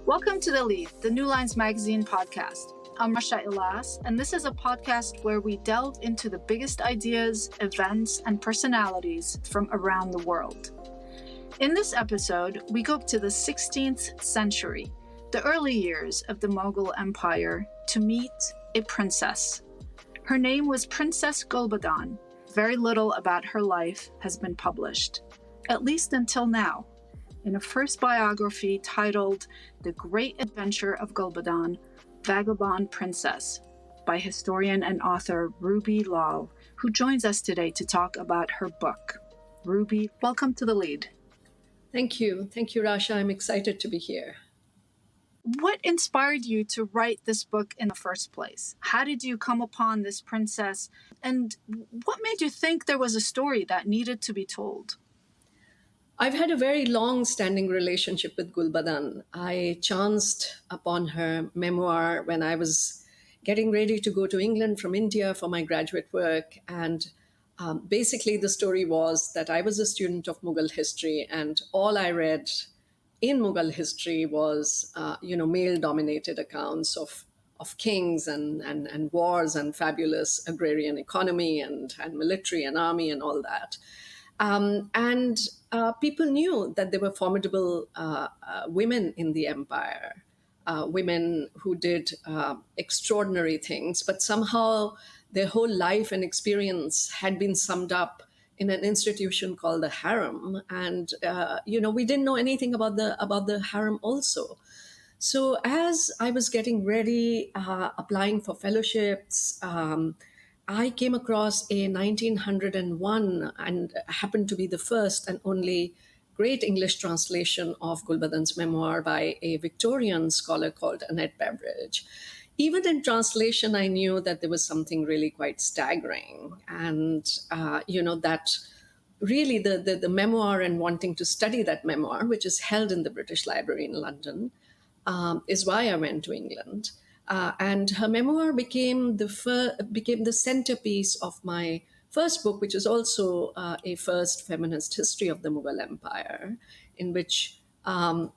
Welcome to The Lead, the New Lines Magazine podcast. I'm Rasha Elass, and this is a podcast where we delve into the biggest ideas, events, and personalities from around the world. In this episode, we go up to the 16th century, the early years of the Mughal Empire, to meet a princess. Her name was Princess Gulbadan. Very little about her life has been published, at least until now. In a first biography titled The Great Adventure of Gulbadan, Vagabond Princess, by historian and author Ruby Lal, who joins us today to talk about her book. Ruby, welcome to The Lead. Thank you. Thank you, Rasha. I'm excited to be here. What inspired you to write this book in the first place? How did you come upon this princess? And what made you think there was a story that needed to be told? I've had a very long-standing relationship with Gulbadan. I chanced upon her memoir when I was getting ready to go to England from India for my graduate work. And basically, the story was that I was a student of Mughal history, and all I read in Mughal history was, male-dominated accounts of kings and wars and fabulous agrarian economy and military and army and all that. And people knew that there were formidable women in the empire, women who did extraordinary things, but somehow their whole life and experience had been summed up in an institution called the harem. And, we didn't know anything about the harem also. So as I was getting ready, applying for fellowships, I came across a 1901 and happened to be the first and only great English translation of Gulbadan's memoir by a Victorian scholar called Annette Beveridge. Even in translation, I knew that there was something really quite staggering. And, that really the memoir and wanting to study that memoir, which is held in the British Library in London, is why I went to England. And her memoir became the centerpiece of my first book, which is also a first feminist history of the Mughal Empire, in which I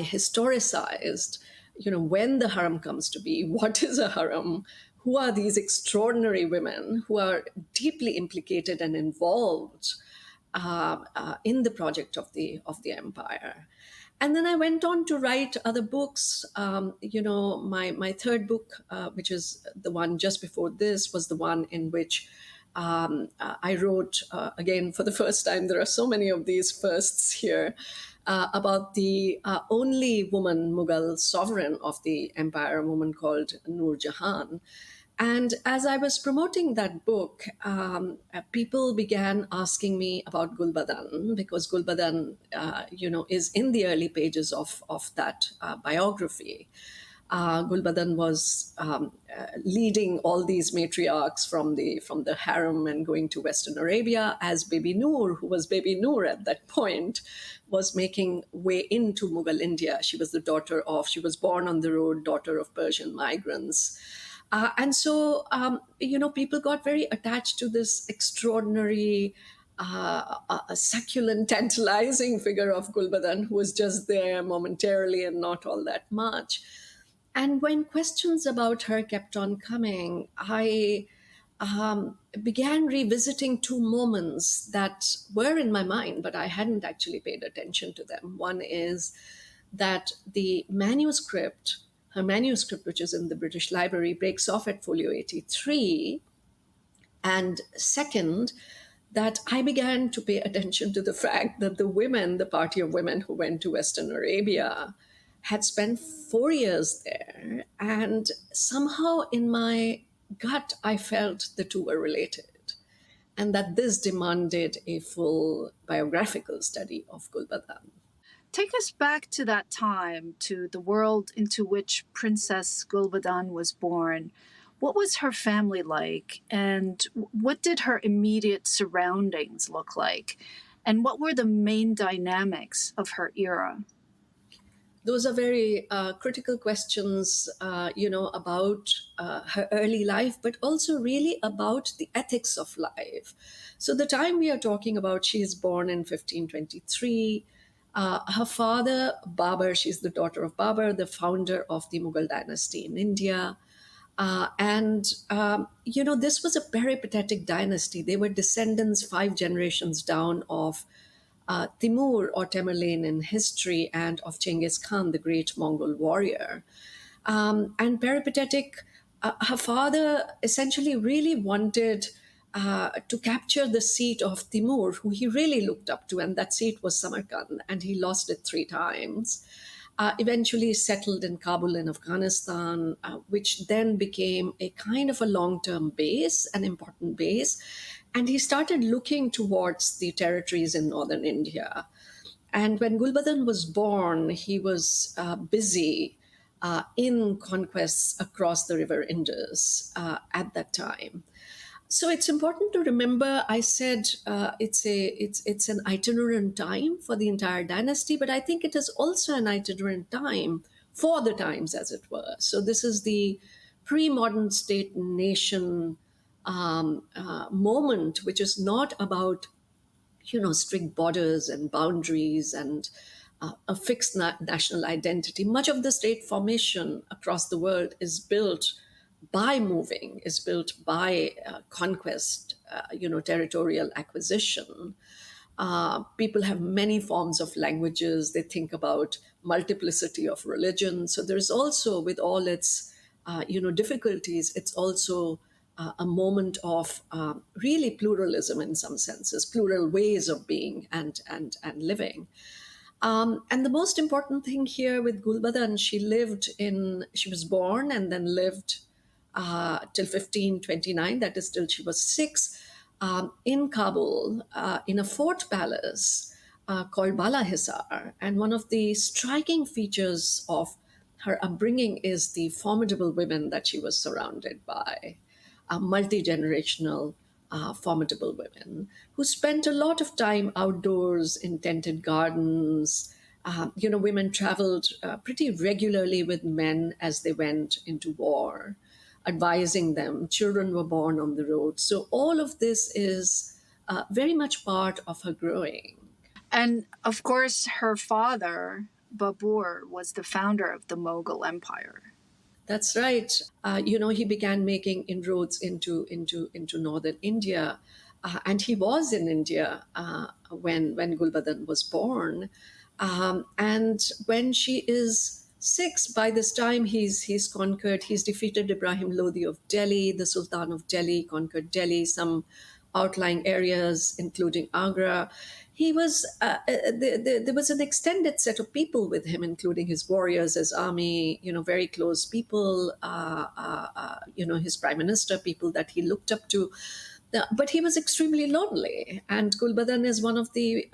historicized, when the harem comes to be, what is a harem, who are these extraordinary women who are deeply implicated and involved in the project of the empire. And then I went on to write other books. My third book, which is the one just before this, was the one in which I wrote, again, for the first time, there are so many of these firsts here, about the only woman Mughal sovereign of the empire, a woman called Noor Jahan. And as I was promoting that book, people began asking me about Gulbadan, because Gulbadan, is in the early pages of that biography. Gulbadan was leading all these matriarchs from the harem and going to Western Arabia, as Baby Noor, who was Baby Noor at that point, was making way into Mughal India. She was born on the road, daughter of Persian migrants. And so, people got very attached to this extraordinary, succulent, tantalizing figure of Gulbadan, who was just there momentarily and not all that much. And when questions about her kept on coming, I began revisiting two moments that were in my mind, but I hadn't actually paid attention to them. One is that her manuscript, which is in the British Library, breaks off at folio 83. And second, that I began to pay attention to the fact that the party of women who went to Western Arabia, had spent 4 years there. And somehow in my gut, I felt the two were related, and that this demanded a full biographical study of Gulbadan. Take us back to that time, to the world into which Princess Gulbadan was born. What was her family like, and what did her immediate surroundings look like? And what were the main dynamics of her era? Those are very critical questions, about her early life, but also really about the ethics of life. So the time we are talking about, she is born in 1523. Her father, Babur, she's the daughter of Babur, the founder of the Mughal dynasty in India. This was a peripatetic dynasty. They were descendants 5 generations down of Timur or Tamerlane in history and of Genghis Khan, the great Mongol warrior. And peripatetic, her father essentially really wanted to capture the seat of Timur, who he really looked up to, and that seat was Samarkand, and he lost it 3 times. Eventually settled in Kabul in Afghanistan, which then became a kind of a long term base, an important base. And he started looking towards the territories in northern India. And when Gulbadan was born, he was busy in conquests across the river Indus at that time. So it's important to remember. I said it's an itinerant time for the entire dynasty, but I think it is also an itinerant time for the times, as it were. So this is the pre-modern state nation moment, which is not about strict borders and boundaries and a fixed national identity. Much of the state formation across the world is built by moving, is built by conquest, territorial acquisition. People have many forms of languages. They think about multiplicity of religion. So there's also, with all its difficulties, it's also a moment of really pluralism in some senses, plural ways of being and living. And the most important thing here with Gulbadan, she was born and then lived till 1529, that is till she was 6, in Kabul, in a fort palace called Bala Hisar. And one of the striking features of her upbringing is the formidable women that she was surrounded by, multi generational, formidable women who spent a lot of time outdoors in tented gardens. Women traveled pretty regularly with men as they went into war, advising them. Children were born on the road. So all of this is very much part of her growing. And of course, her father, Babur, was the founder of the Mughal Empire. That's right. He began making inroads into northern India, and he was in India when Gulbadan was born. And when she is 6, by this time he's conquered. He's defeated Ibrahim Lodi of Delhi, the Sultan of Delhi, conquered Delhi, some outlying areas, including Agra. He was there was an extended set of people with him, including his warriors, his army, very close people, his prime minister, people that he looked up to. But he was extremely lonely, and Gulbadan is one of the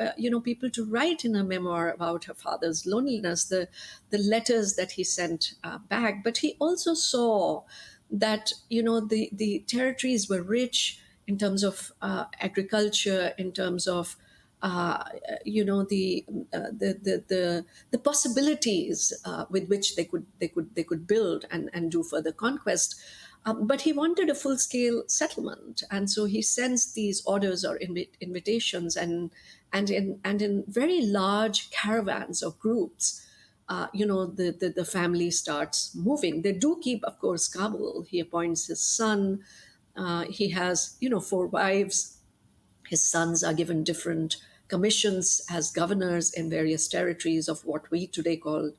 people to write in a memoir about her father's loneliness, the letters that he sent back. But he also saw that the territories were rich in terms of agriculture, in terms of the possibilities with which they could build and do further conquest. But he wanted a full scale settlement, and so he sends these orders or invitations, and in very large caravans or groups. The family starts moving. They do keep, of course, Kabul. He appoints his son. He has 4 wives. His sons are given different commissions as governors in various territories of what we today call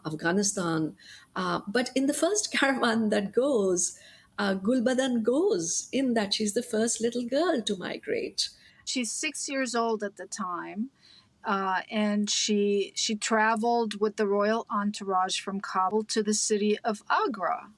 Afghanistan. But in the first caravan that goes, Gulbadan goes, in that she's the first little girl to migrate. She's 6 years old at the time, and she traveled with the royal entourage from Kabul to the city of Agra,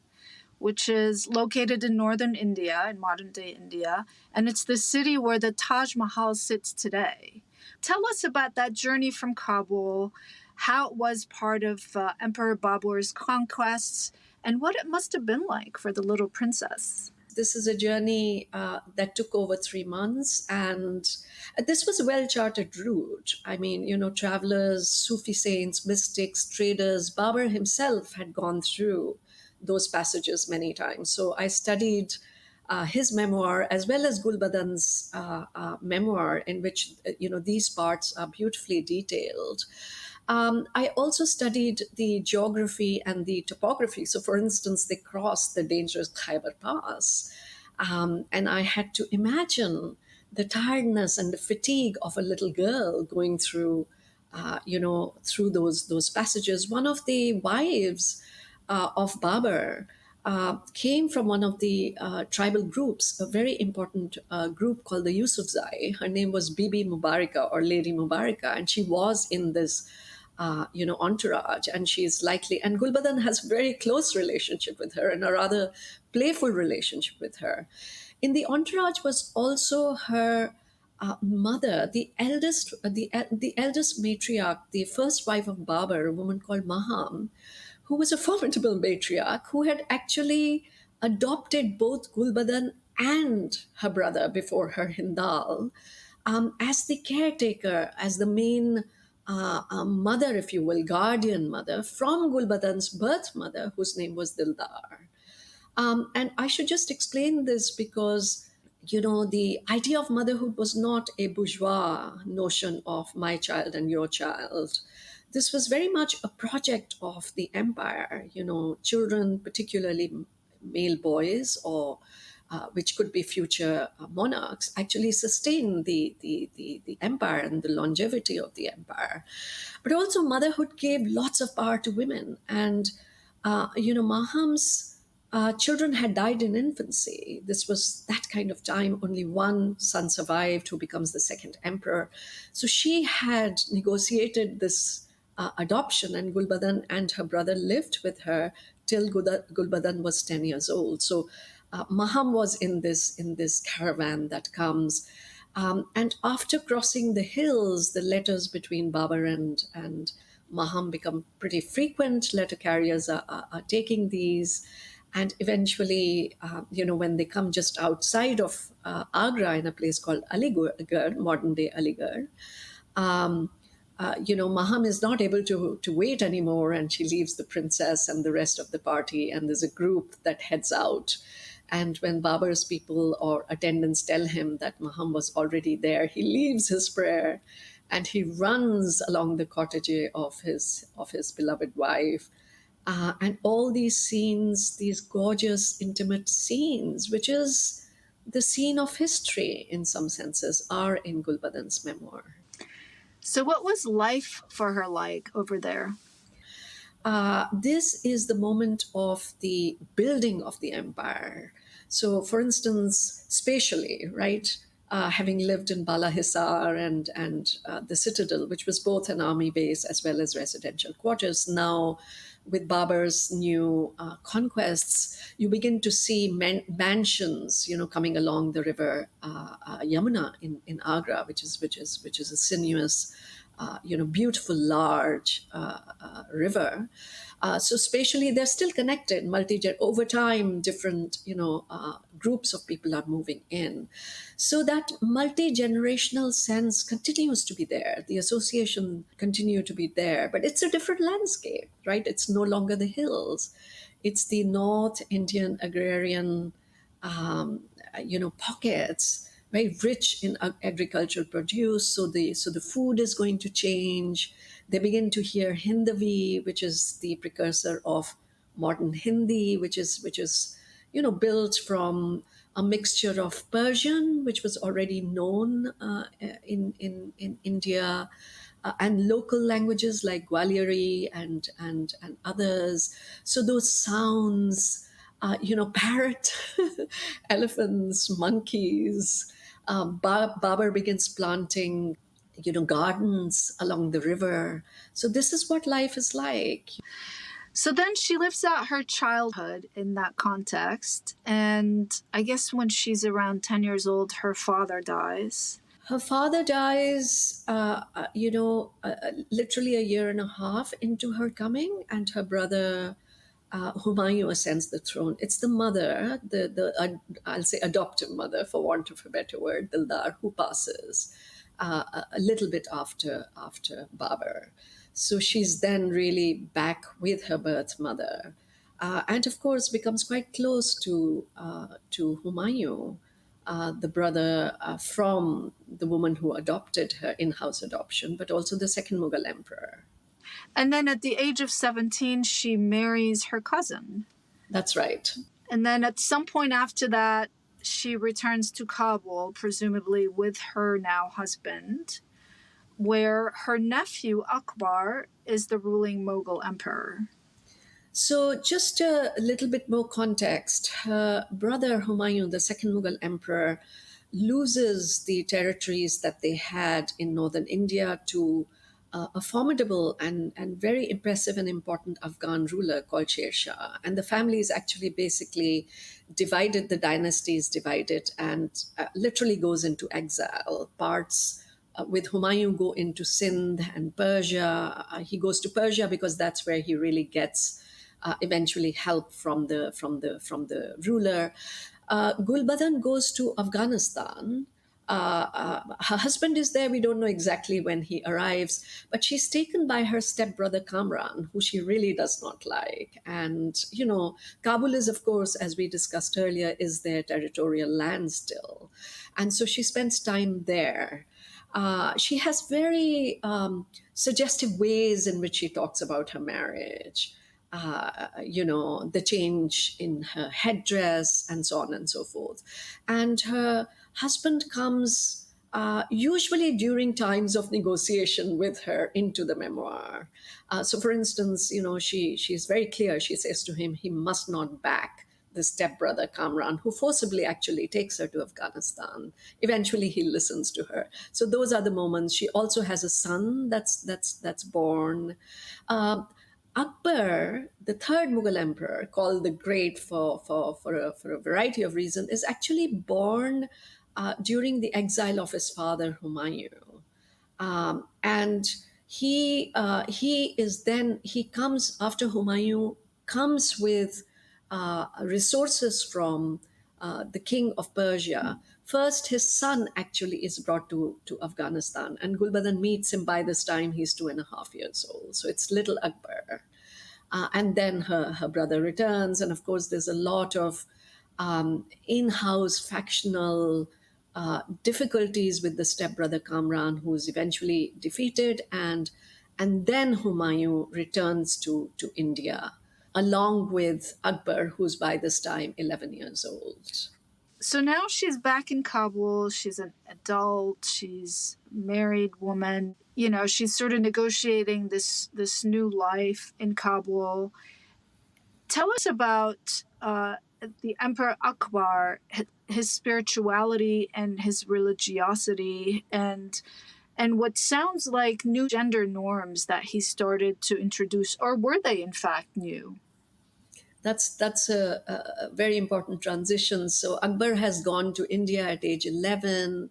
which is located in northern India, in modern day India, and it's the city where the Taj Mahal sits today. Tell us about that journey from Kabul, how it was part of Emperor Babur's conquests, and what it must have been like for the little princess. This is a journey that took over 3 months, and this was a well charted route. I mean, travelers, Sufi saints, mystics, traders, Babur himself had gone through those passages many times. So I studied his memoir as well as Gulbadan's memoir, in which these parts are beautifully detailed. I also studied the geography and the topography. So, for instance, they crossed the dangerous Khyber Pass, and I had to imagine the tiredness and the fatigue of a little girl going through, through those passages. One of the wives of Babur came from one of the tribal groups, a very important group called the Yusufzai. Her name was Bibi Mubaraka or Lady Mubaraka, and she was in this, entourage. And she's likely, and Gulbadan has a very close relationship with her and a rather playful relationship with her. In the entourage was also her mother, the eldest matriarch, the first wife of Babur, a woman called Maham, who was a formidable matriarch who had actually adopted both Gulbadan and her brother before her, Hindal, as the caretaker, as the main mother, if you will, guardian mother from Gulbadan's birth mother, whose name was Dildar. And I should just explain this because, the idea of motherhood was not a bourgeois notion of my child and your child. This was very much a project of the empire. Children, particularly male boys, or which could be future monarchs, actually sustain the empire and the longevity of the empire. But also, motherhood gave lots of power to women. And, Maham's children had died in infancy. This was that kind of time. Only one son survived, who becomes the second emperor. So she had negotiated this adoption, and Gulbadan and her brother lived with her till Gulbadan was 10 years old. So Maham was in this caravan that comes. And after crossing the hills, the letters between Babur and Maham become pretty frequent. Letter carriers are taking these. And eventually, when they come just outside of Agra in a place called Aligarh, modern day Aligarh, Maham is not able to wait anymore, and she leaves the princess and the rest of the party, and there's a group that heads out. And when Babur's people or attendants tell him that Maham was already there, he leaves his prayer and he runs along the cottage of his beloved wife. And all these scenes, these gorgeous, intimate scenes, which is the scene of history in some senses, are in Gulbadan's memoir. So, what was life for her like over there? This is the moment of the building of the empire. So, for instance, spatially, right? Having lived in Balahisar and the citadel, which was both an army base as well as residential quarters, now with Babur's new conquests, you begin to see mansions, coming along the river Yamuna in Agra, which is a sinuous, beautiful, large river. So spatially, they're still connected. Over time, different groups of people are moving in, so that multi-generational sense continues to be there. The association continue to be there, but it's a different landscape, right? It's no longer the hills; it's the North Indian agrarian pockets, very rich in agricultural produce. So the food is going to change. They begin to hear Hindavi, which is the precursor of modern Hindi, which is built from a mixture of Persian, which was already known in India, and local languages like Gwaliori and others. So those sounds, parrot, elephants, monkeys. Babur begins planting, gardens along the river. So this is what life is like. So then she lives out her childhood in that context. And I guess when she's around 10 years old, her father dies. Her father dies, literally a year and a half into her coming, and her brother, Humayun, ascends the throne. It's the mother, I'll say adoptive mother, for want of a better word, Dildar, who passes a little bit after Babur. So she's then really back with her birth mother. and of course becomes quite close to Humayun, the brother from the woman who adopted her in-house adoption, but also the second Mughal emperor. And then at the age of 17, she marries her cousin. That's right. And then at some point after that, she returns to Kabul, presumably with her now husband, where her nephew Akbar is the ruling Mughal emperor. So, just a little bit more context. Her brother Humayun, the second Mughal emperor, loses the territories that they had in northern India to a formidable and very impressive and important Afghan ruler called Sher Shah. And the families actually basically divided, the dynasty is divided, and literally goes into exile. Parts with Humayun go into Sindh and Persia. He goes to Persia because that's where he really gets eventually help from the ruler. Gulbadan goes to Afghanistan. Her husband is there. We don't know exactly when he arrives, but she's taken by her stepbrother Kamran, who she really does not like. And Kabul is, of course, as we discussed earlier, is their territorial land still, and so she spends time there. She has very suggestive ways in which she talks about her marriage, the change in her headdress, and so on and so forth. And her husband comes usually during times of negotiation with her into the memoir. So, for instance, she's very clear. She says to him, he must not back the stepbrother Kamran, who forcibly actually takes her to Afghanistan. Eventually, he listens to her. So those are the moments. She also has a son that's born. Um, Akbar, the third Mughal emperor, called the Great for a variety of reasons, is actually born during the exile of his father Humayun. And he comes after Humayun comes with resources from the king of Persia. First, his son actually is brought to Afghanistan, and Gulbadan meets him. By this time, he's 2.5 years old. So it's little Akbar. And then her brother returns. And of course, there's a lot of in house factional difficulties with the stepbrother Kamran, who's eventually defeated. And then Humayun returns to India, along with Akbar, who's by this time 11 years old. So now she's back in Kabul. She's an adult. She's a married woman. She's sort of negotiating this new life in Kabul. Tell us about the Emperor Akbar, his spirituality and his religiosity, and what sounds like new gender norms that he started to introduce, or were they in fact new? That's a very important transition. So Akbar has gone to India at age 11.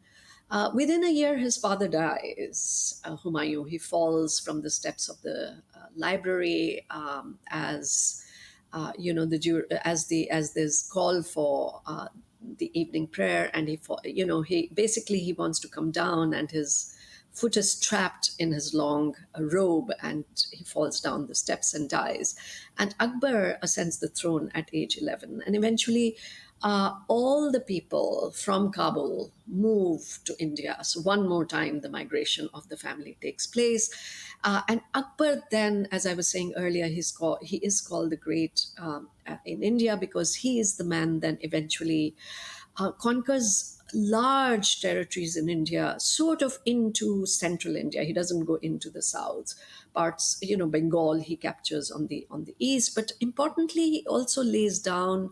Within a year, his father dies. Humayun, he falls from the steps of the library as as this call for the evening prayer, and he wants to come down, and his foot is trapped in his long robe, and he falls down the steps and dies. And Akbar ascends the throne at age 11. And eventually, all the people from Kabul move to India. So, one more time, the migration of the family takes place. And Akbar, then, as I was saying earlier, he is called the Great in India because he is the man then eventually conquers large territories in India, sort of into central India. He doesn't go into the south parts. Bengal he captures on the east, but importantly, he also lays down,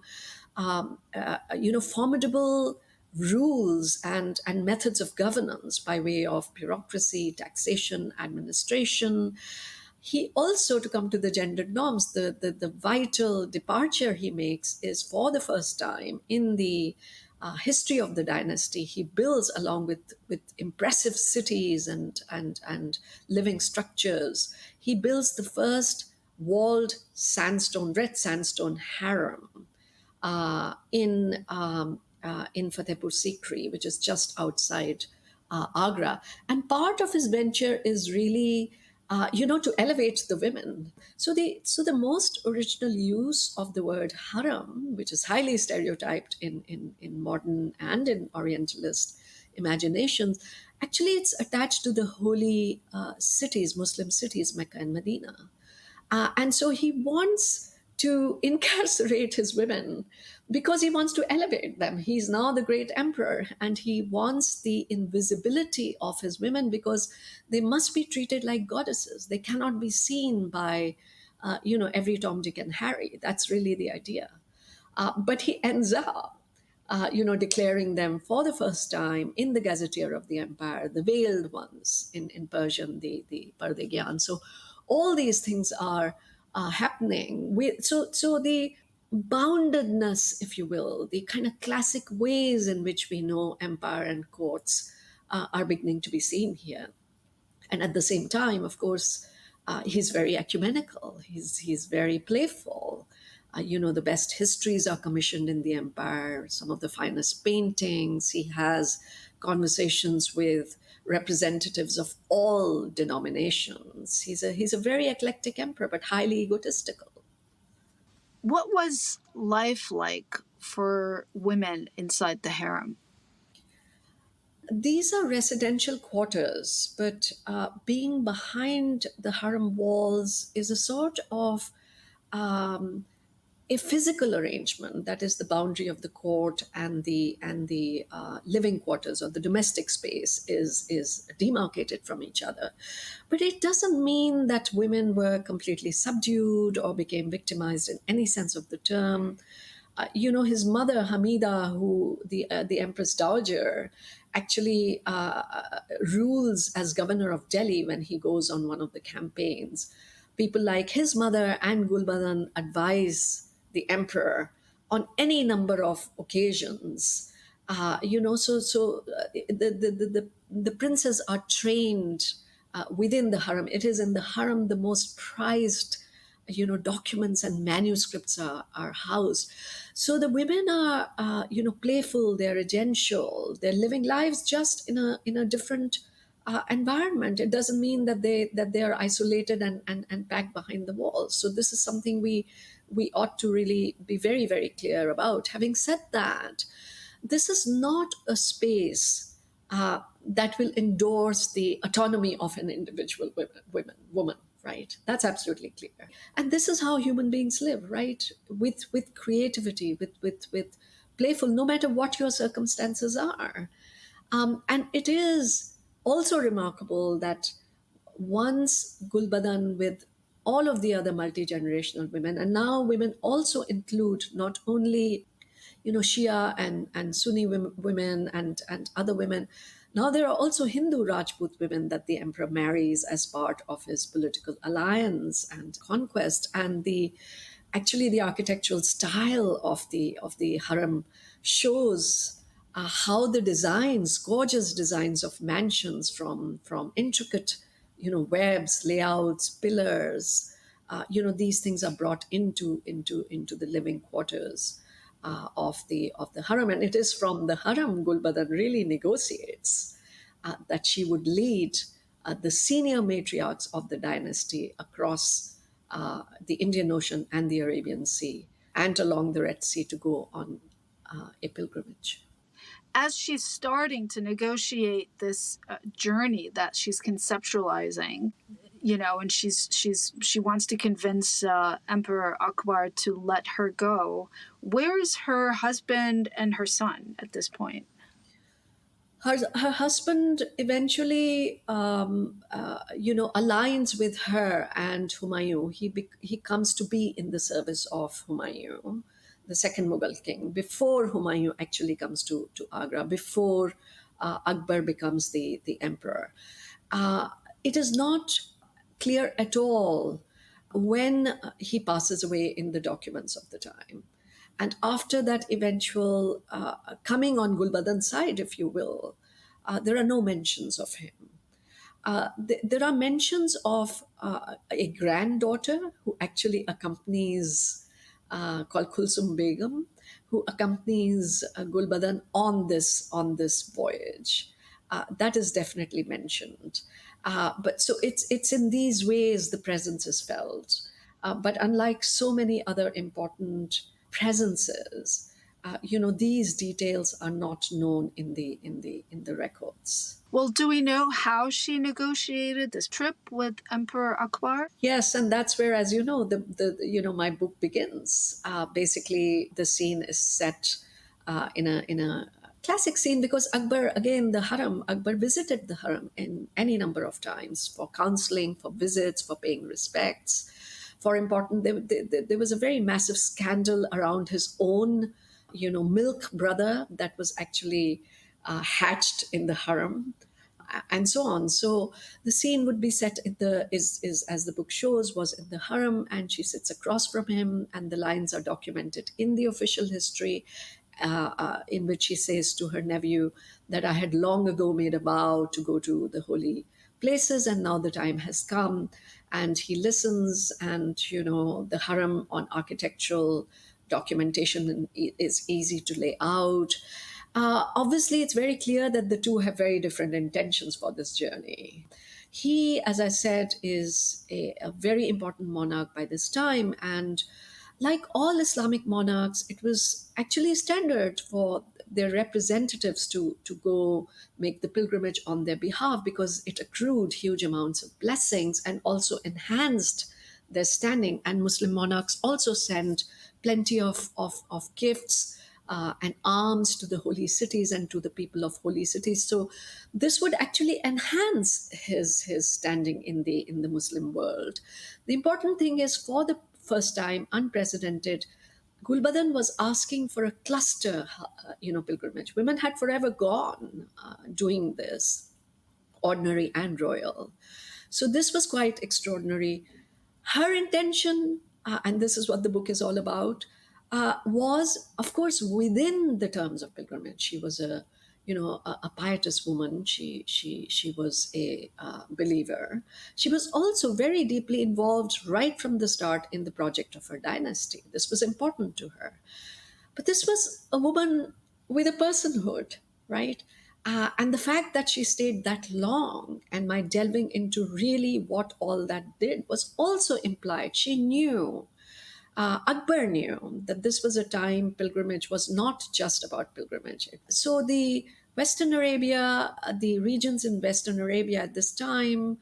formidable rules and methods of governance by way of bureaucracy, taxation, administration. He also, to come to the gendered norms, the vital departure he makes is for the first time in the history of the dynasty. He builds, along with impressive cities and living structures, he builds the first walled red sandstone harem in Fatehpur Sikri, which is just outside Agra. And part of his venture is really to elevate the women. So the most original use of the word haram, which is highly stereotyped in modern and in Orientalist imaginations, actually it's attached to the holy cities, Muslim cities, Mecca and Medina. And so he wants to incarcerate his women because he wants to elevate them. He's now the great emperor, and he wants the invisibility of his women because they must be treated like goddesses. They cannot be seen by, every Tom, Dick, and Harry. That's really the idea. But he ends up, declaring them for the first time in the gazetteer of the empire, the veiled ones in Persian, the Pardegyan. So all these things are happening. So the boundedness, if you will, the kind of classic ways in which we know empire and courts are beginning to be seen here. And at the same time, of course, he's very ecumenical. He's very playful. The best histories are commissioned in the empire. Some of the finest paintings. He has conversations with representatives of all denominations. He's a very eclectic emperor, but highly egotistical. What was life like for women inside the harem? These are residential quarters, but being behind the harem walls is a sort of um, a physical arrangement that is the boundary of the court, and the living quarters or the domestic space is demarcated from each other. But it doesn't mean that women were completely subdued or became victimized in any sense of the term. His mother Hamida, who the Empress Dowager, actually rules as governor of Delhi when he goes on one of the campaigns. People like his mother and Gulbadan advise the emperor on any number of occasions. The princes are trained within the harem. It is in the harem the most prized documents and manuscripts are housed. So the women are playful, they're agential, they're living lives just in a different environment. It doesn't mean that they are isolated and packed behind the walls. So this is something we ought to really be very, very clear about. Having said that, this is not a space that will endorse the autonomy of an individual woman, right? That's absolutely clear. And this is how human beings live, right? With creativity, with playful, no matter what your circumstances are. And it is also remarkable that once Gulbadan, with all of the other multi-generational women, and now women also include not only Shia and Sunni women and other women. Now there are also Hindu Rajput women that the emperor marries as part of his political alliance and conquest. And the architectural style of the harem shows how the designs, gorgeous designs of mansions, from intricate webs, layouts, pillars. These things are brought into the living quarters of the harem, and it is from the harem Gulbadan really negotiates that she would lead the senior matriarchs of the dynasty across the Indian Ocean and the Arabian Sea and along the Red Sea to go on a pilgrimage. As she's starting to negotiate this journey that she's conceptualizing, and she wants to convince Emperor Akbar to let her go. Where's her husband and her son at this point? Her husband eventually aligns with her and Humayun. He comes to be in the service of Humayun, the second Mughal king, before Humayun actually comes to Agra, before Akbar becomes the emperor. It is not clear at all when he passes away in the documents of the time. And after that eventual coming on Gulbadan's side, if you will, there are no mentions of him. There are mentions of a granddaughter who actually accompanies, called Kulsum Begum, who accompanies Gulbadan on this voyage. That is definitely mentioned. But so it's in these ways the presence is felt. But unlike so many other important presences, these details are not known in the records. Well, do we know how she negotiated this trip with Emperor Akbar? Yes, and that's where, as you know, my book begins. Basically, the scene is set in a classic scene because Akbar, again, the Haram. Akbar visited the Haram in any number of times for counseling, for visits, for paying respects, for important. There was a very massive scandal around his own, milk brother that was actually hatched in the Haram, and so on. So the scene would be set in the is as the book shows was in the harem, and she sits across from him, and the lines are documented in the official history, in which she says to her nephew that I had long ago made a vow to go to the holy places, and now the time has come. And he listens, and the harem on architectural documentation is easy to lay out. Obviously, it's very clear that the two have very different intentions for this journey. He, as I said, is a very important monarch by this time. And like all Islamic monarchs, it was actually standard for their representatives to go make the pilgrimage on their behalf because it accrued huge amounts of blessings and also enhanced their standing. And Muslim monarchs also sent plenty of gifts and arms to the holy cities and to the people of holy cities. So this would actually enhance his standing in the Muslim world. The important thing is, for the first time, unprecedented, Gulbadan was asking for a cluster, pilgrimage. Women had forever gone doing this, ordinary and royal. So this was quite extraordinary. Her intention, and this is what the book is all about, was, of course, within the terms of pilgrimage. She was a pietous woman. She was a believer. She was also very deeply involved right from the start in the project of her dynasty. This was important to her. But this was a woman with a personhood, right? And the fact that she stayed that long and my delving into really what all that did was also implied. She knew, Akbar knew, that this was a time pilgrimage was not just about pilgrimage. So the Western Arabia, the regions in Western Arabia at this time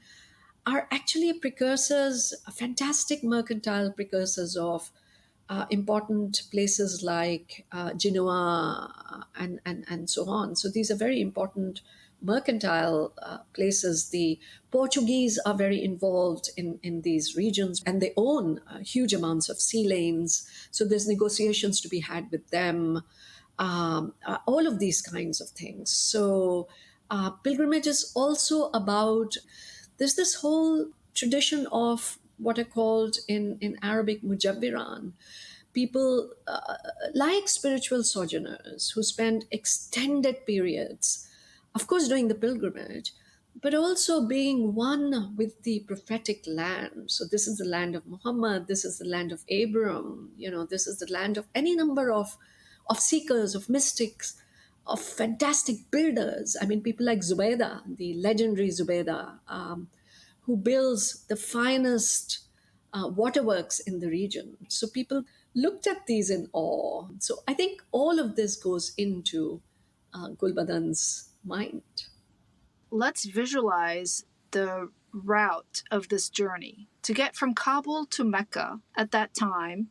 are actually precursors, fantastic mercantile precursors of important places like Genoa and so on. So these are very important mercantile places. The Portuguese are very involved in these regions and they own huge amounts of sea lanes. So there's negotiations to be had with them, all of these kinds of things. So pilgrimage is also about, there's this whole tradition of what are called in Arabic mujabbiran, people like spiritual sojourners who spend extended periods, of course, doing the pilgrimage, but also being one with the prophetic land. So, this is the land of Muhammad, this is the land of Abraham, this is the land of any number of seekers, of mystics, of fantastic builders. I mean, people like Zubaydah, the legendary Zubaydah, who builds the finest waterworks in the region. So people looked at these in awe. So I think all of this goes into Gulbadan's mind. Let's visualize the route of this journey. To get from Kabul to Mecca at that time,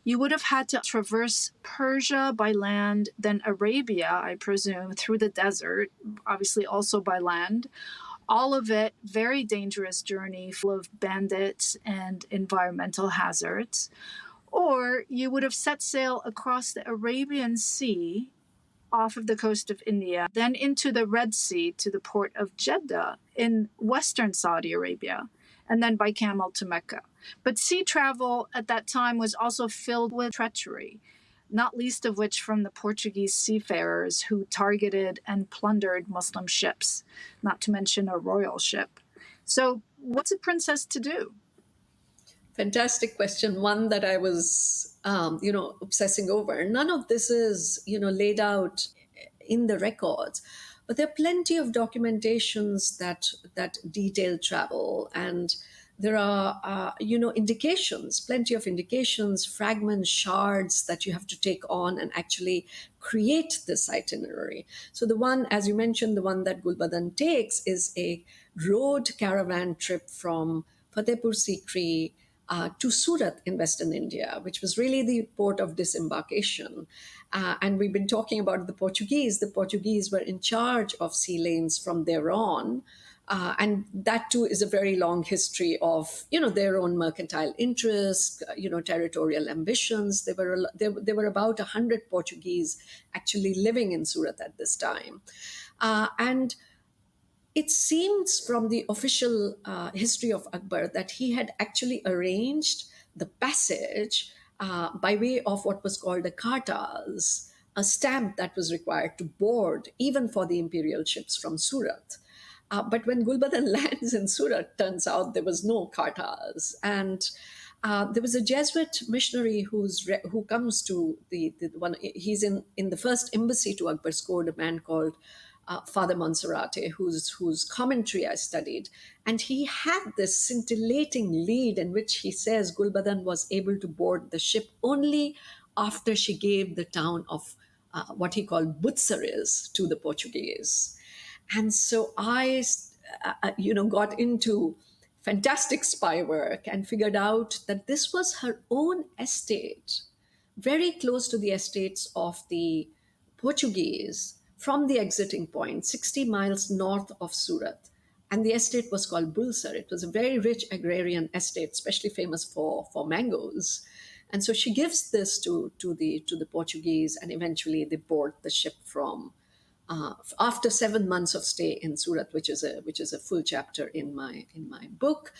you would have had to traverse Persia by land, then Arabia, I presume, through the desert, obviously also by land. All of it very dangerous journey full of bandits and environmental hazards. Or you would have set sail across the Arabian Sea off of the coast of India, then into the Red Sea to the port of Jeddah in western Saudi Arabia, and then by camel to Mecca. But sea travel at that time was also filled with treachery, not least of which from the Portuguese seafarers who targeted and plundered Muslim ships, not to mention a royal ship. So, what's a princess to do? Fantastic question, one that I was, obsessing over. None of this is, laid out in the records. But there are plenty of documentations that detail travel, and there are indications, plenty of indications, fragments, shards that you have to take on and actually create this itinerary. So the one, as you mentioned, the one that Gulbadan takes is a road caravan trip from Fatehpur Sikri to Surat in Western India, which was really the port of disembarkation. And we've been talking about the Portuguese. The Portuguese were in charge of sea lanes from there on. And that too is a very long history of their own mercantile interests, territorial ambitions. There were about 100 Portuguese actually living in Surat at this time, and it seems from the official history of Akbar that he had actually arranged the passage by way of what was called a kartaz, a stamp that was required to board even for the imperial ships from Surat. But when Gulbadan lands in Surat, turns out there was no kartaz. And there was a Jesuit missionary who comes to the one. He's in the first embassy to Akbar's court, a man called Father Monserrate, whose commentary I studied, and he had this scintillating lead in which he says Gulbadan was able to board the ship only after she gave the town of what he called Butsares to the Portuguese. And so I got into fantastic spy work and figured out that this was her own estate, very close to the estates of the Portuguese, from the exiting point, 60 miles north of Surat. And the estate was called Bulsar. It was a very rich agrarian estate, especially famous for mangoes. And so she gives this to the Portuguese, and eventually they board the ship from after 7 months of stay in Surat, which is a full chapter in my book.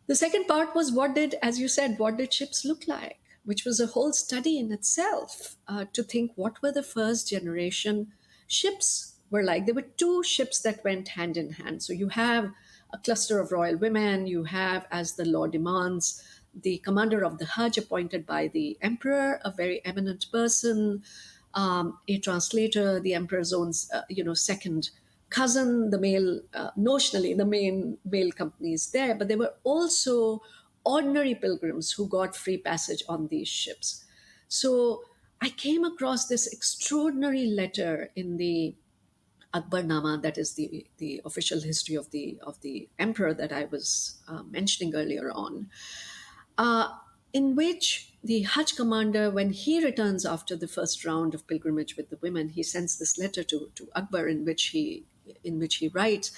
The second part was as you said, what did ships look like, which was a whole study in itself, to think what were the first generation ships were like. There were two ships that went hand in hand. So you have a cluster of royal women, you have, as the law demands, the commander of the Hajj appointed by the emperor, a very eminent person, a translator, the emperor's own, second cousin, the male, notionally, the main male company is there, but there were also ordinary pilgrims who got free passage on these ships. So I came across this extraordinary letter in the Akbarnama, that is the official history of the emperor that I was mentioning earlier on, in which the Hajj commander, when he returns after the first round of pilgrimage with the women, he sends this letter to Akbar in which he writes,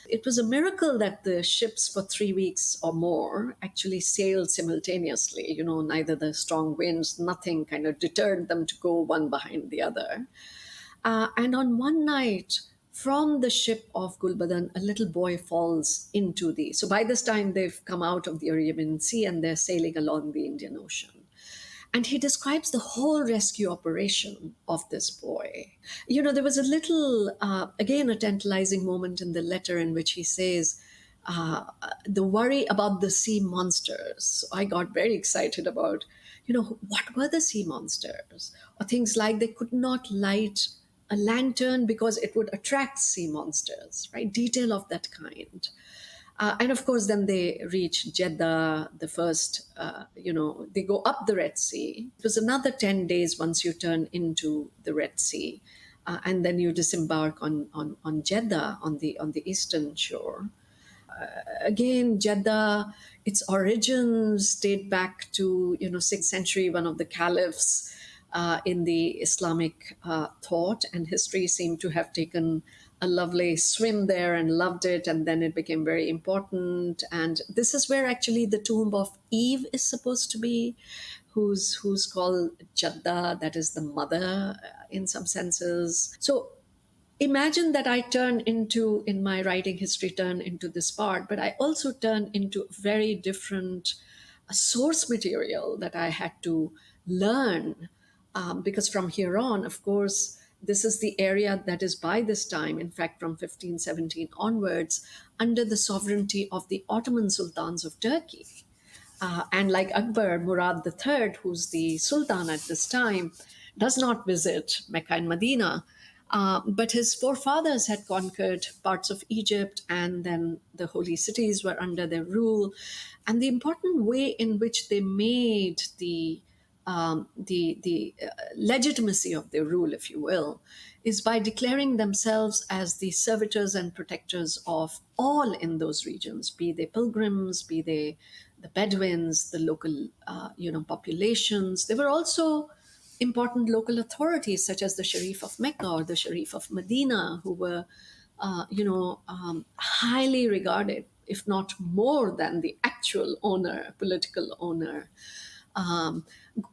it was a miracle that the ships for 3 weeks or more actually sailed simultaneously. Neither the strong winds, nothing kind of deterred them to go one behind the other. And on one night, from the ship of Gulbadan, a little boy falls into the. So by this time, they've come out of the Arabian Sea and they're sailing along the Indian Ocean. And he describes the whole rescue operation of this boy. There was a little, again, a tantalizing moment in the letter in which he says, the worry about the sea monsters. So I got very excited about, what were the sea monsters? Or things like they could not light a lantern because it would attract sea monsters, right? Detail of that kind. And of course, then they reach Jeddah, the first, they go up the Red Sea. It was another 10 days once you turn into the Red Sea. And then you disembark on Jeddah, on the eastern shore. Again, Jeddah, its origins date back to 6th century. One of the caliphs in the Islamic thought and history seem to have taken a lovely swim there and loved it, and then it became very important. And this is where actually the tomb of Eve is supposed to be, who's called Jadda, that is the mother in some senses. So imagine that I turn into, in my writing history, turn into this part, but I also turn into very different source material that I had to learn. Because from here on, of course, this is the area that is by this time, in fact, from 1517 onwards, under the sovereignty of the Ottoman sultans of Turkey. And like Akbar, Murad III, who's the sultan at this time, does not visit Mecca and Medina. But his forefathers had conquered parts of Egypt, and then the holy cities were under their rule. And the important way in which they made the legitimacy of their rule, if you will, is by declaring themselves as the servitors and protectors of all in those regions, be they pilgrims, be they the Bedouins, the local populations. They were also important local authorities such as the Sharif of Mecca or the Sharif of Medina, who were, highly regarded, if not more than the actual owner, political owner. Um,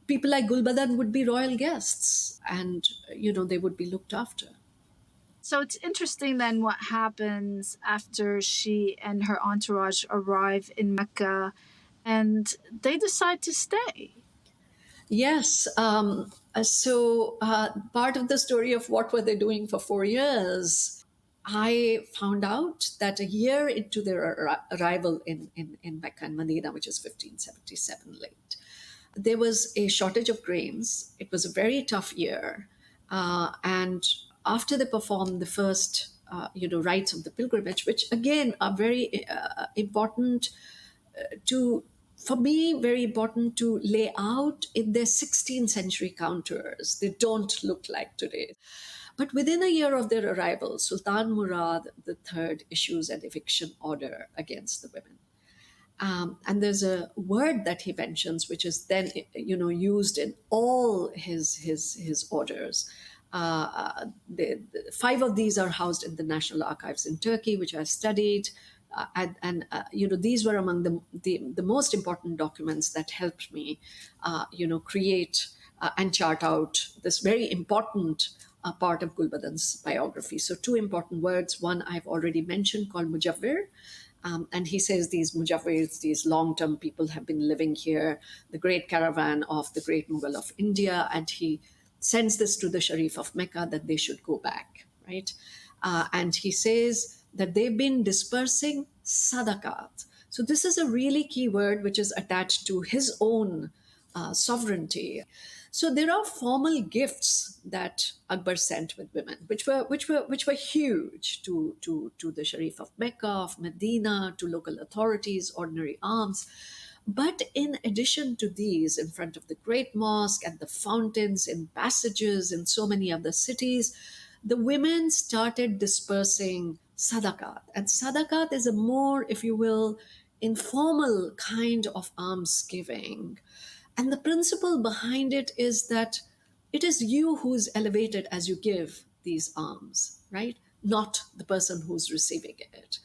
People like Gulbadan would be royal guests, and they would be looked after. So it's interesting then what happens after she and her entourage arrive in Mecca and they decide to stay. Yes. Part of the story of what were they doing for 4 years, I found out that a year into their arrival in Mecca and Medina, which is 1577 late, there was a shortage of grains. It was a very tough year. And after they performed the first, rites of the pilgrimage, which again are very important to for me very important to lay out in their 16th century counters. They don't look like today. But within a year of their arrival, Sultan Murad III issues an eviction order against the women. And there's a word that he mentions, which is then used in all his orders. Five of these are housed in the National Archives in Turkey, which I studied. These were among the most important documents that helped me, create and chart out this very important part of Gulbadan's biography. So, two important words. One I've already mentioned, called Mujawwir. And he says these Mujawwirs, these long term people, have been living here, the great caravan of the great Mughal of India. And he sends this to the Sharif of Mecca that they should go back, right? And he says that they've been dispersing sadaqat. So, this is a really key word which is attached to his own sovereignty. So there are formal gifts that Akbar sent with women, which were huge to the Sharif of Mecca, of Medina, to local authorities, ordinary alms. But in addition to these, in front of the Great Mosque and the fountains, in passages, in so many other cities, the women started dispersing sadaqat. And sadaqat is a more, if you will, informal kind of almsgiving. And the principle behind it is that it is you who's elevated as you give these alms, right? Not the person who's receiving it.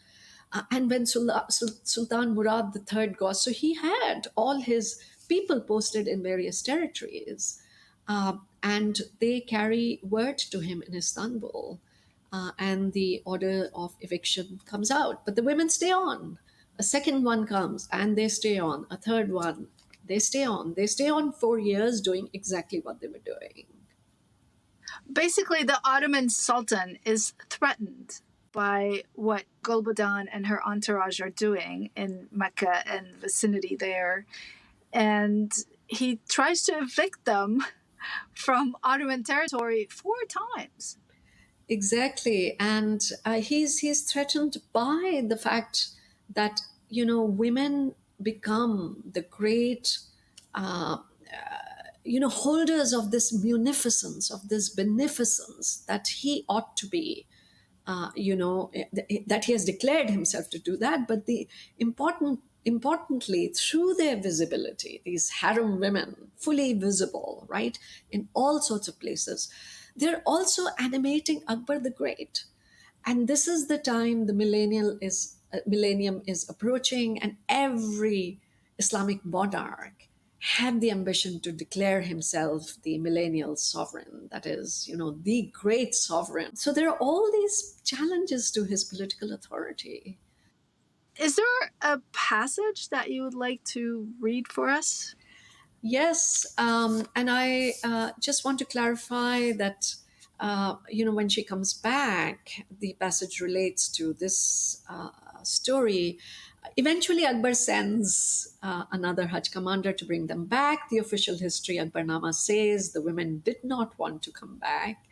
And when Sultan Murad III got, so he had all his people posted in various territories, and they carry word to him in Istanbul, and the order of eviction comes out. But the women stay on. A second one comes, and they stay on. A third one, they stay on. They stay on 4 years doing exactly what they were doing. Basically, the Ottoman Sultan is threatened by what Gulbadan and her entourage are doing in Mecca and vicinity there. And he tries to evict them from Ottoman territory 4 times. Exactly, and he's threatened by the fact that women become the great holders of this munificence, of this beneficence that he ought to be. That he has declared himself to do that, but importantly, through their visibility, these harem women, fully visible, right, in all sorts of places, they're also animating Akbar the Great. And this is the time the millennium is approaching, and every Islamic monarch had the ambition to declare himself the millennial sovereign, that is, the great sovereign. So there are all these challenges to his political authority. Is there a passage that you would like to read for us? Yes, and I just want to clarify that when she comes back, the passage relates to this story. Eventually, Akbar sends another Hajj commander to bring them back. The official history, Akbarnama, says the women did not want to come back.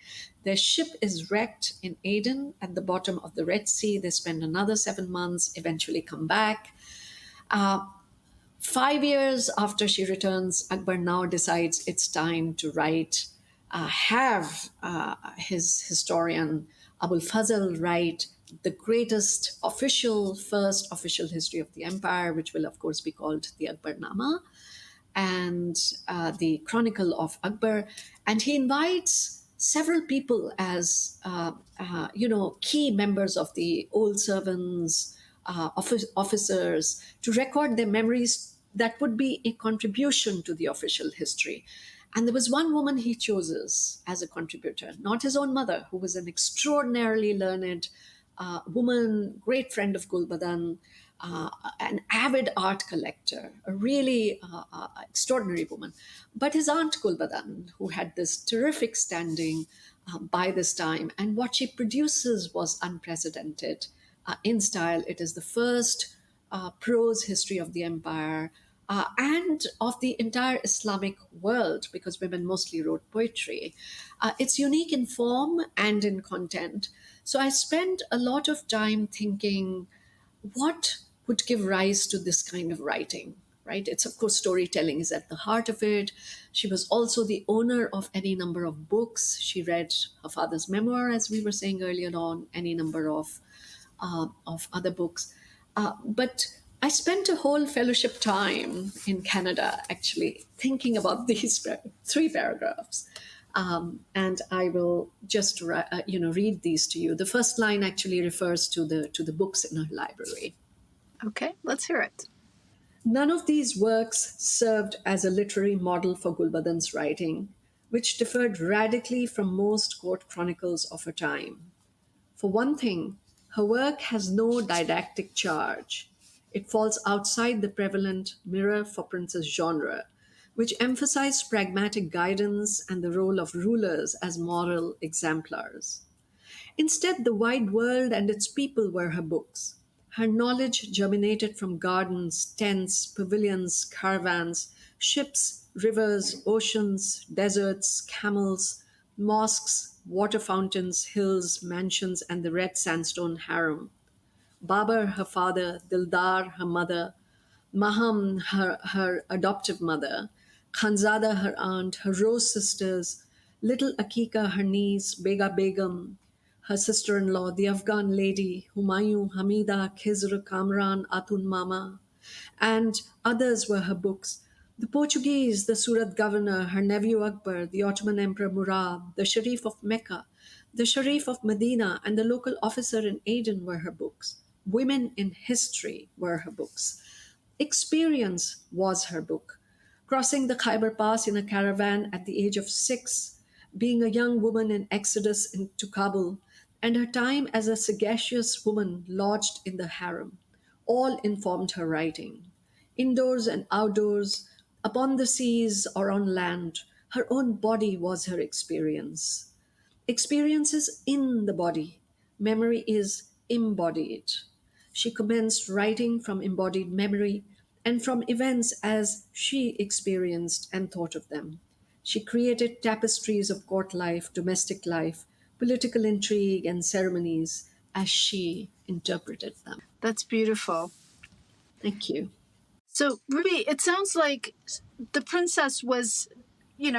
Their ship is wrecked in Aden at the bottom of the Red Sea. They spend another 7 months, eventually come back. 5 years after she returns, Akbar now decides it's time to have his historian Abul Fazl write the greatest first official history of the empire, which will, of course, be called the Akbarnama and the Chronicle of Akbar. And he invites several people as, key members of the old servants, officers, to record their memories that would be a contribution to the official history. And there was one woman he chooses as a contributor, not his own mother, who was an extraordinarily learned woman, great friend of Gulbadan, an avid art collector, a really extraordinary woman. But his aunt Gulbadan, who had this terrific standing by this time, and what she produces was unprecedented in style. It is the first prose history of the empire. And of the entire Islamic world, because women mostly wrote poetry. It's unique in form and in content. So I spent a lot of time thinking what would give rise to this kind of writing, right? It's, of course, storytelling is at the heart of it. She was also the owner of any number of books. She read her father's memoir, as we were saying earlier on, any number of other books. But I spent a whole fellowship time in Canada actually thinking about these three paragraphs. And I will just read these to you. The first line actually refers to the books in her library. Okay, let's hear it. None of these works served as a literary model for Gulbadan's writing, which differed radically from most court chronicles of her time. For one thing, her work has no didactic charge. It falls outside the prevalent mirror for princess genre, which emphasized pragmatic guidance and the role of rulers as moral exemplars. Instead, the wide world and its people were her books. Her knowledge germinated from gardens, tents, pavilions, caravans, ships, rivers, oceans, deserts, camels, mosques, water fountains, hills, mansions, and the red sandstone harem. Babar, her father, Dildar, her mother, Maham, her adoptive mother, Khanzada, her aunt, her Rose sisters, little Akika, her niece, Bega Begum, her sister in law, the Afghan lady, Humayun, Hamida, Khizr, Kamran, Atun Mama, and others were her books. The Portuguese, the Surat governor, her nephew Akbar, the Ottoman Emperor Murad, the Sharif of Mecca, the Sharif of Medina, and the local officer in Aden were her books. Women in history were her books. Experience was her book. Crossing the Khyber Pass in a caravan at the age of 6, being a young woman in exodus into Kabul, and her time as a sagacious woman lodged in the harem, all informed her writing. Indoors and outdoors, upon the seas or on land, her own body was her experience. Experience is in the body, memory is embodied. She commenced writing from embodied memory and from events as she experienced and thought of them. She created tapestries of court life, domestic life, political intrigue, and ceremonies as she interpreted them. That's beautiful. Thank you. So, Ruby, it sounds like the princess was,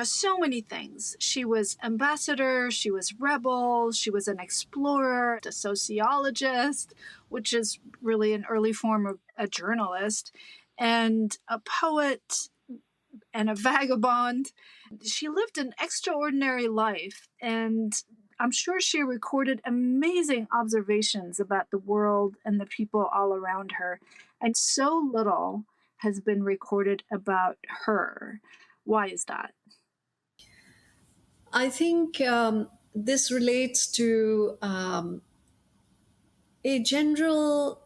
so many things. She was ambassador, she was rebel, she was an explorer, a sociologist, which is really an early form of a journalist, and a poet and a vagabond. She lived an extraordinary life, and I'm sure she recorded amazing observations about the world and the people all around her. And so little has been recorded about her. Why is that? I think this relates to a general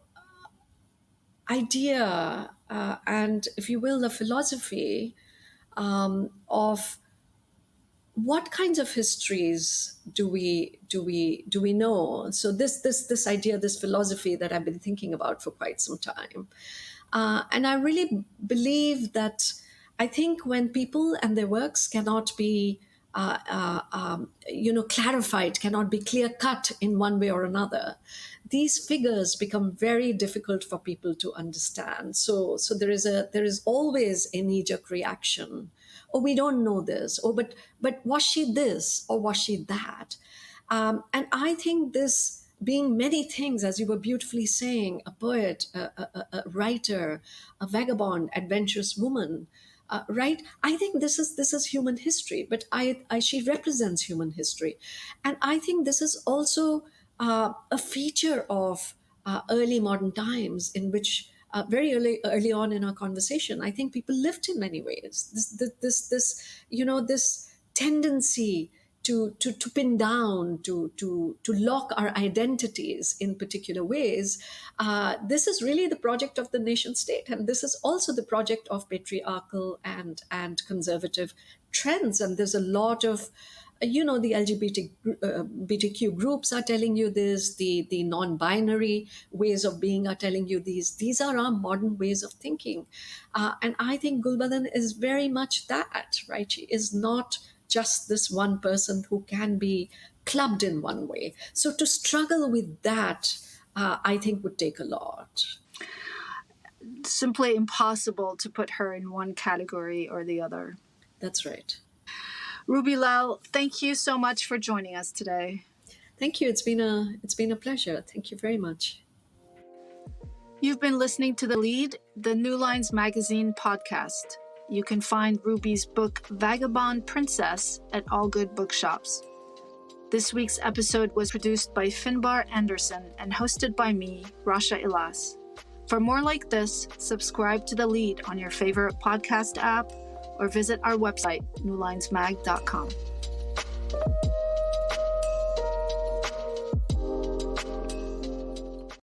idea and, if you will, a philosophy of what kinds of histories do we know. So this idea, this philosophy that I've been thinking about for quite some time, and I really believe that I think when people and their works cannot be clarified, cannot be clear cut in one way or another, these figures become very difficult for people to understand. So there is always a knee-jerk reaction. Oh, we don't know this. Oh, but was she this or was she that? And I think this being many things, as you were beautifully saying, a poet, a writer, a vagabond, adventurous woman, right? I think this is human history, but she represents human history, and I think this is also a feature of early modern times in which. Very early on in our conversation, I think people lived in many ways. This tendency to pin down, to lock our identities in particular ways. This is really the project of the nation state, and this is also the project of patriarchal and conservative trends. And there's a lot of the BTQ groups are telling you this, the non-binary ways of being are telling you these are our modern ways of thinking. And I think Gulbadan is very much that, right? She is not just this one person who can be clubbed in one way. So to struggle with that, I think would take a lot. Simply impossible to put her in one category or the other. That's right. Ruby Lal, thank you so much for joining us today. Thank you. It's been a pleasure. Thank you very much. You've been listening to The Lead, the New Lines Magazine podcast. You can find Ruby's book Vagabond Princess at all good bookshops. This week's episode was produced by Finbar Anderson and hosted by me, Rasha Elass. For more like this, subscribe to The Lead on your favorite podcast app or visit our website, newlinesmag.com.